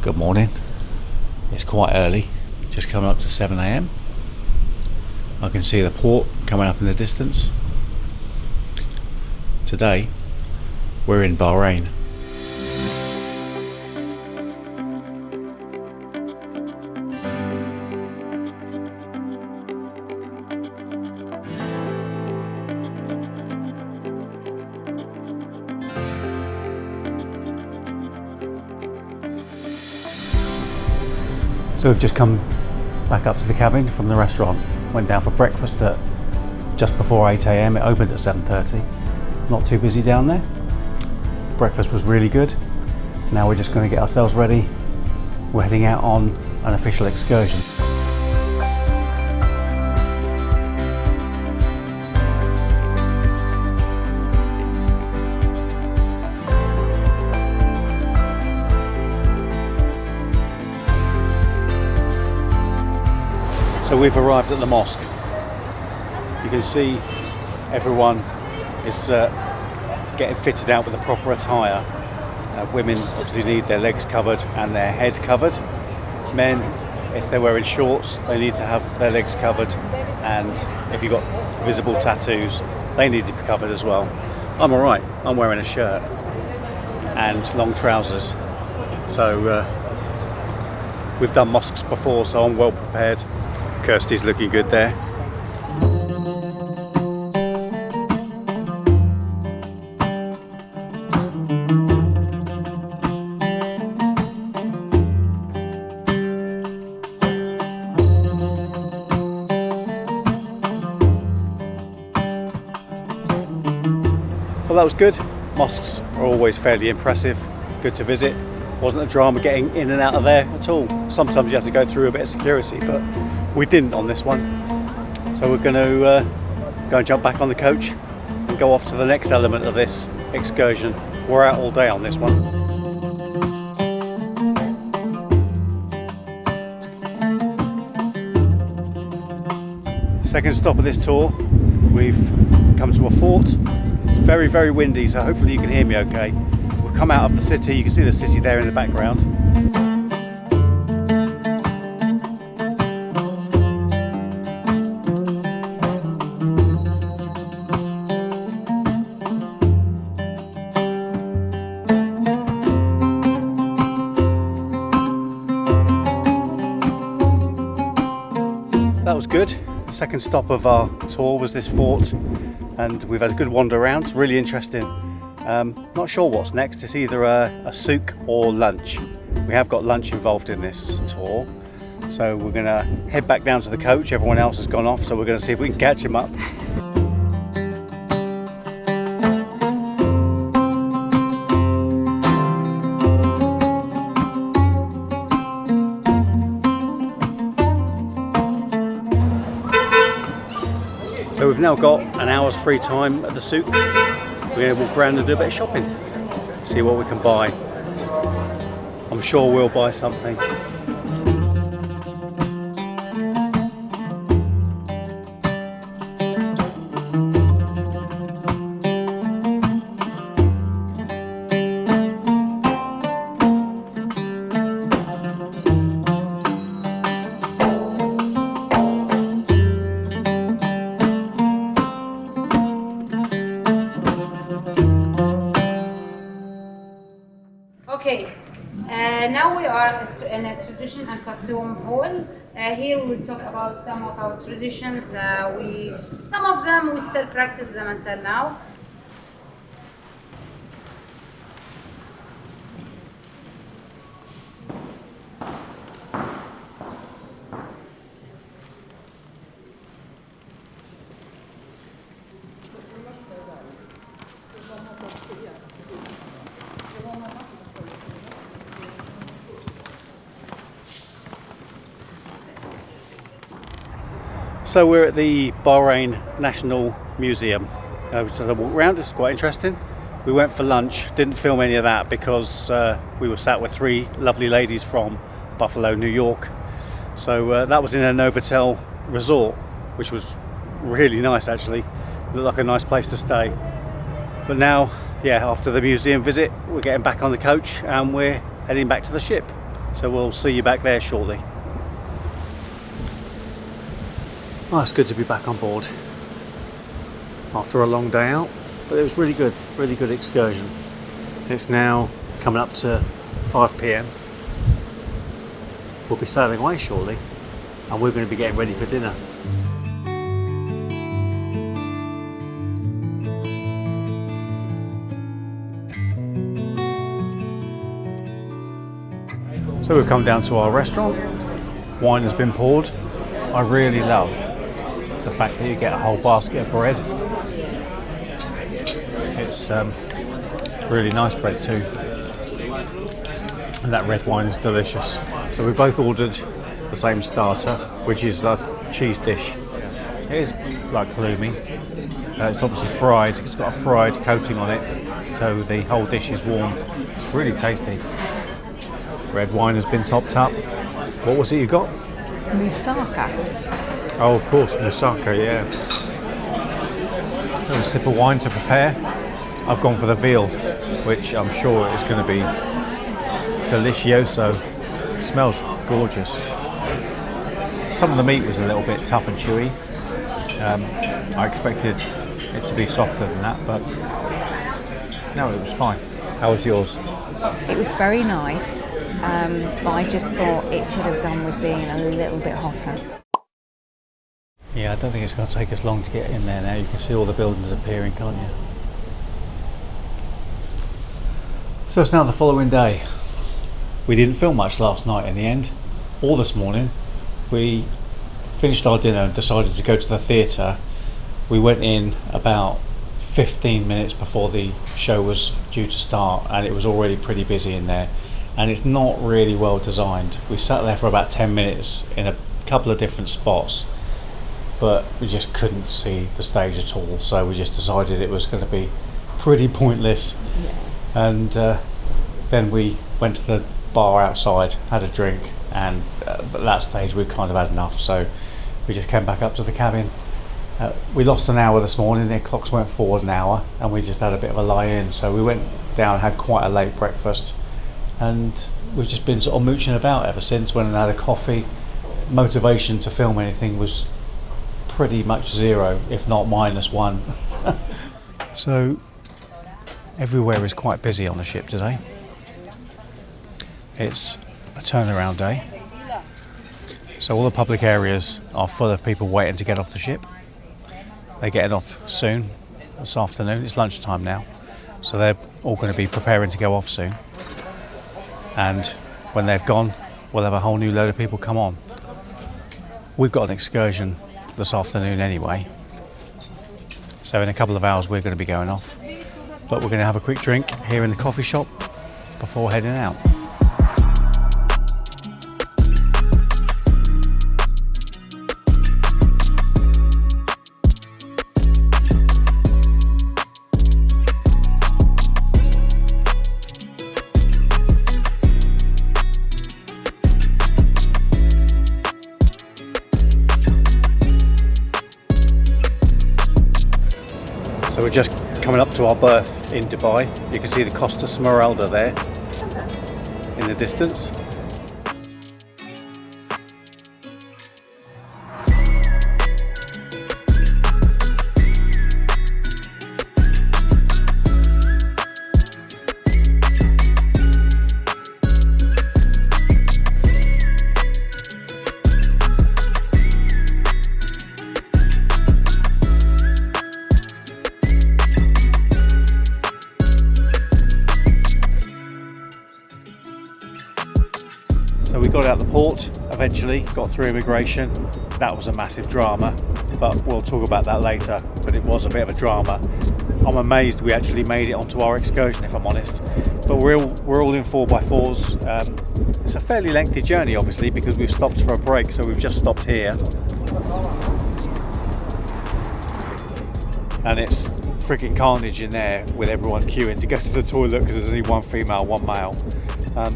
Good morning. It's quite early, just coming up to 7 a.m. I can see the port coming up in the distance. Today we're in Bahrain. So we've just come back up to the cabin from the restaurant. Went down for breakfast at just before 8 a.m. It opened at 7:30. Not too busy down there. Breakfast was really good. Now we're just going to get ourselves ready. We're heading out on an official excursion. So we've arrived at the mosque. You can see everyone is getting fitted out with the proper attire. Women obviously need their legs covered and their head covered. Men, if they're wearing shorts, they need to have their legs covered, and if you've got visible tattoos, they need to be covered as well. I'm alright, I'm wearing a shirt and long trousers. So we've done mosques before, so I'm well prepared. Kirsty's looking good there. Well, that was good. Mosques are always fairly impressive, good to visit. Wasn't a drama getting in and out of there at all. Sometimes you have to go through a bit of security, but we didn't on this one. So we're going to go and jump back on the coach and go off to the next element of this excursion. We're out all day on this one. Second stop of this tour, we've come to a fort. It's very, very windy, so hopefully you can hear me okay. We've come out of the city, you can see the city there in the background. That was good. The second stop of our tour was this fort, and we've had a good wander around. It's really interesting. Not sure what's next. It's either a souk or lunch. We have got lunch involved in this tour, so we're going to head back down to the coach. Everyone else has gone off, so we're going to see if we can catch him up. So we've now got an hour's free time at the souk. We're going to walk around and do a bit of shopping, see what we can buy. I'm sure we'll buy something. Okay, now we are in a tradition and costume hall. Here we will talk about some of our traditions. Some of them we still practice them until now. So we're at the Bahrain National Museum. Just had a walk around, it's quite interesting. We went for lunch, didn't film any of that because we were sat with three lovely ladies from Buffalo, New York. So that was in a Novotel resort, which was really nice actually. Looked like a nice place to stay. But now, yeah, after the museum visit, we're getting back on the coach and we're heading back to the ship. So we'll see you back there shortly. Oh, it's good to be back on board after a long day out, but it was really good excursion. It's now coming up to 5 p.m. We'll be sailing away shortly, and we're going to be getting ready for dinner. So we've come down to our restaurant. Wine has been poured. I really love the fact that you get a whole basket of bread. It's really nice bread too. And that red wine is delicious. So we both ordered the same starter, which is the cheese dish. It is like halloumi. It's obviously fried. It's got a fried coating on it, so the whole dish is warm. It's really tasty. Red wine has been topped up. What was it you got? Moussaka. Oh, of course, moussaka, yeah. A little sip of wine to prepare. I've gone for the veal, which I'm sure is going to be delicioso. It smells gorgeous. Some of the meat was a little bit tough and chewy. I expected it to be softer than that, but no, it was fine. How was yours? It was very nice, but I just thought it could have done with being a little bit hotter. Yeah, I don't think it's going to take us long to get in there now. You can see all the buildings appearing, can't you? So it's now the following day. We didn't film much last night in the end, or this morning. We finished our dinner and decided to go to the theatre. We went in about 15 minutes before the show was due to start, and it was already pretty busy in there, and it's not really well designed. We sat there for about 10 minutes in a couple of different spots, but we just couldn't see the stage at all, so we just decided it was going to be pretty pointless. And then we went to the bar outside, had a drink, and at that stage we kind of had enough, so we just came back up to the cabin. We lost an hour this morning. The clocks went forward an hour, and we just had a bit of a lie-in, so we went down, had quite a late breakfast, and we've just been sort of mooching about ever since. Went and had a coffee. Motivation to film anything was pretty much zero, if not -1. So everywhere is quite busy on the ship today. It's a turnaround day, so all the public areas are full of people waiting to get off the ship. They're getting off soon, this afternoon. It's lunchtime now, so they're all going to be preparing to go off soon. And when they've gone, we'll have a whole new load of people come on. We've got an excursion this afternoon anyway, so in a couple of hours we're going to be going off. But we're going to have a quick drink here in the coffee shop before heading out. So we're just coming up to our berth in Dubai. You can see the Costa Smeralda there in the distance. So we got out the port eventually, got through immigration. That was a massive drama, but we'll talk about that later. But it was a bit of a drama. I'm amazed we actually made it onto our excursion, if I'm honest. But we're all in 4x4s. It's a fairly lengthy journey, obviously, because we've stopped for a break. So we've just stopped here, and it's freaking carnage in there with everyone queuing to go to the toilet because there's only one female, one male.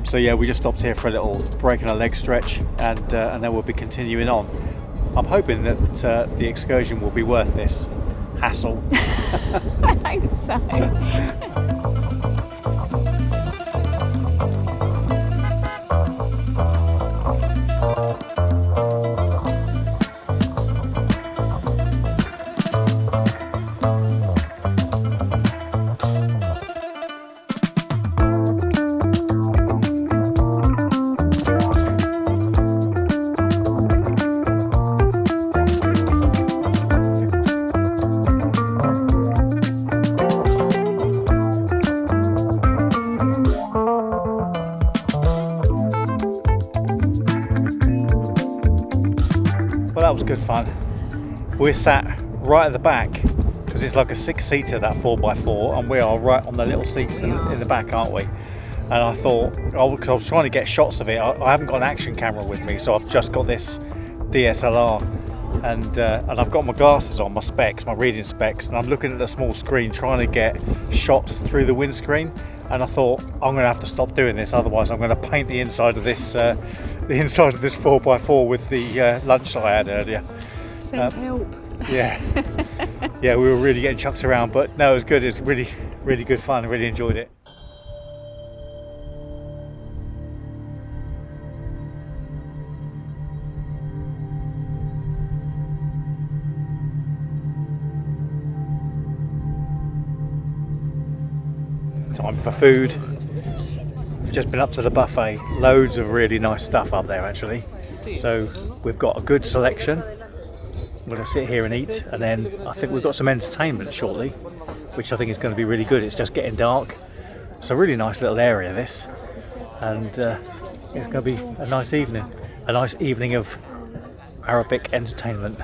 So yeah, we just stopped here for a little break and a leg stretch, and then we'll be continuing on. I'm hoping that the excursion will be worth this hassle. I hope so. was good fun. We're sat right at the back because it's like a 6-seater, that 4x4, and we are right on the little seats in the back, aren't we? And I thought, because I was trying to get shots of it, I haven't got an action camera with me, so I've just got this DSLR, and I've got my glasses on, my specs, my reading specs, and I'm looking at the small screen trying to get shots through the windscreen. And I thought, I'm going to have to stop doing this, otherwise I'm going to paint the inside of this 4x4 with the lunch I had earlier. Send help. Yeah, yeah, we were really getting chucked around, but no, it was good. It was really, really good fun. I really enjoyed it. Time for food. We've just been up to the buffet. Loads of really nice stuff up there, actually. So we've got a good selection. We're going to sit here and eat, and then I think we've got some entertainment shortly, which I think is going to be really good. It's just getting dark. It's a really nice little area, this, and it's going to be a nice evening. A nice evening of Arabic entertainment.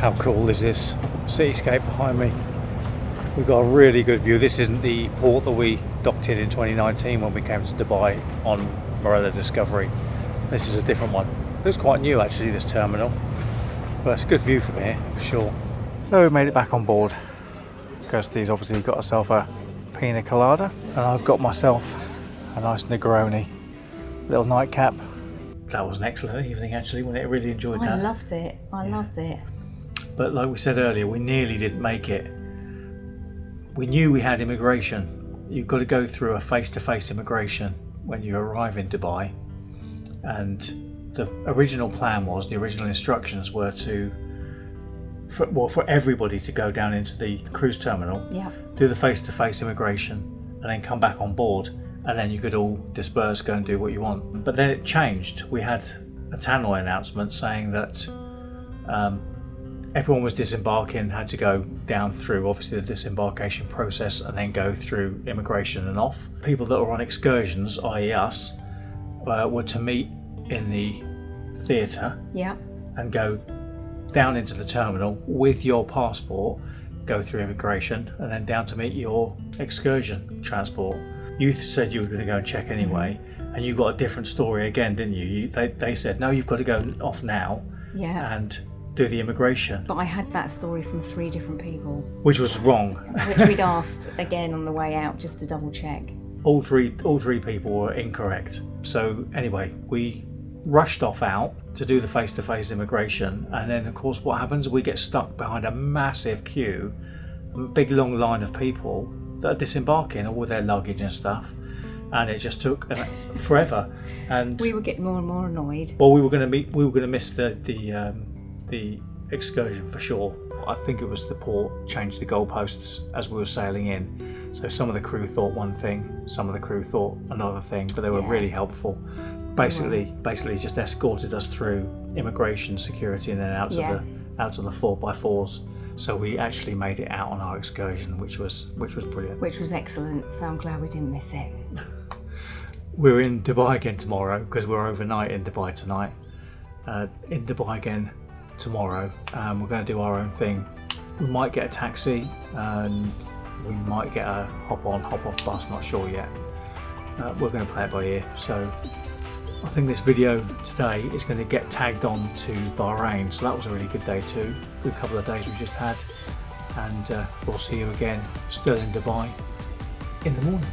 How cool is this cityscape behind me? We've got a really good view. This isn't the port that we docked in 2019 when we came to Dubai on Morella Discovery. This is a different one. Looks quite new actually, this terminal, but it's a good view from here for sure. So we made it back on board. Kirsty's obviously got herself a pina colada, and I've got myself a nice Negroni, little nightcap. That was an excellent evening actually, wasn't it? I really enjoyed that. I loved it. I loved it. But like we said earlier, we nearly didn't make it. We knew we had immigration. You've got to go through a face-to-face immigration when you arrive in Dubai. And the original plan was, the original instructions were for everybody to go down into the cruise terminal, do the face-to-face immigration, and then come back on board, and then you could all disperse, go and do what you want. But then it changed. We had a tannoy announcement saying that everyone was disembarking, had to go down through obviously the disembarkation process and then go through immigration and off. People that were on excursions, i.e. us, were to meet in the theatre and go down into the terminal with your passport, go through immigration, and then down to meet your excursion transport. You said you were going to go and check anyway, and you got a different story again, didn't you? They said, no, you've got to go off now and do the immigration. But I had that story from 3 different people, Which was wrong. which we'd asked again on the way out just to double check. All three people were incorrect. So anyway, we rushed off out to do the face-to-face immigration, and then of course what happens, we get stuck behind a massive queue, a big long line of people that are disembarking, all with their luggage and stuff, and it just took forever. And We were getting more and more annoyed. well, we were going to miss the excursion for sure. I think it was the port changed the goalposts as we were sailing in, so some of the crew thought one thing, some of the crew thought another thing, but they were really helpful. Basically just escorted us through immigration, security, and then out to the 4x4s. So we actually made it out on our excursion, which was brilliant. Which was excellent, so I'm glad we didn't miss it. We're in Dubai again tomorrow because we're overnight in Dubai tonight. In Dubai again tomorrow. We're going to do our own thing. We might get a taxi and we might get a hop on, hop off bus, not sure yet. We're going to play it by ear. So I think this video today is going to get tagged on to Bahrain. So that was a really good day too. Good couple of days we just had. And we'll see you again, still in Dubai, in the morning.